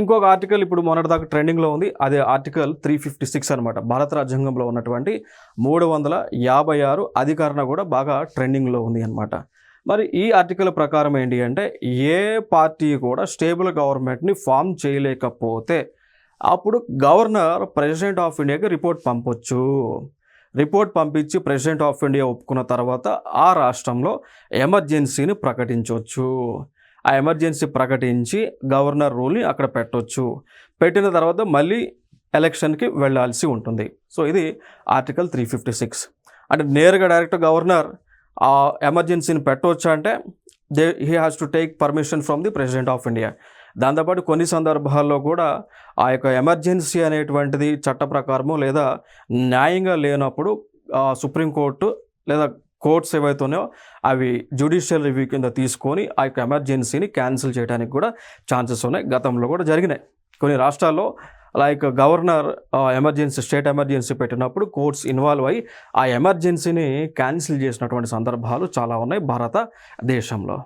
ఇంకొక ఆర్టికల్ ఇప్పుడు మొన్నటిదాకా ట్రెండింగ్లో ఉంది. అదే ఆర్టికల్ 356 అనమాట. భారత రాజ్యాంగంలో ఉన్నటువంటి 356 అధికరణ కూడా బాగా ట్రెండింగ్లో ఉంది అనమాట. మరి ఈ ఆర్టికల్ ప్రకారం ఏంటి అంటే, ఏ పార్టీ కూడా స్టేబుల్ గవర్నమెంట్ని ఫామ్ చేయలేకపోతే అప్పుడు గవర్నర్ ప్రెసిడెంట్ ఆఫ్ ఇండియాకి రిపోర్ట్ పంపొచ్చు. రిపోర్ట్ పంపించి ప్రెసిడెంట్ ఆఫ్ ఇండియా ఒప్పుకున్న తర్వాత ఆ రాష్ట్రంలో ఎమర్జెన్సీని ప్రకటించవచ్చు. ఆ ఎమర్జెన్సీ ప్రకటించి గవర్నర్ రూల్ని అక్కడ పెట్టొచ్చు. పెట్టిన తర్వాత మళ్ళీ ఎలక్షన్కి వెళ్ళాల్సి ఉంటుంది. సో ఇది ఆర్టికల్ 356. అంటే నేరుగా డైరెక్ట్ గవర్నర్ ఆ ఎమర్జెన్సీని పెట్టవచ్చు అంటే he has to take permission from the president of India. దాంతోపాటు కొన్ని సందర్భాల్లో కూడా ఆ యొక్క ఎమర్జెన్సీ అనేటువంటిది చట్ట ప్రకారము లేదా న్యాయంగా లేనప్పుడు సుప్రీంకోర్టు లేదా కోర్ట్స్ ఏవైతే ఉన్నాయో అవి జ్యుడిషియల్ రివ్యూ కింద తీసుకొని ఆ యొక్క ఎమర్జెన్సీని క్యాన్సిల్ చేయడానికి కూడా ఛాన్సెస్ ఉన్నాయి. గతంలో కూడా జరిగినాయి. కొన్ని రాష్ట్రాల్లో లైక్ గవర్నర్ స్టేట్ ఎమర్జెన్సీ పెట్టినప్పుడు కోర్ట్స్ ఇన్వాల్వ్ అయ్యి ఆ ఎమర్జెన్సీని క్యాన్సిల్ చేసినటువంటి సందర్భాలు చాలా ఉన్నాయి భారతదేశంలో.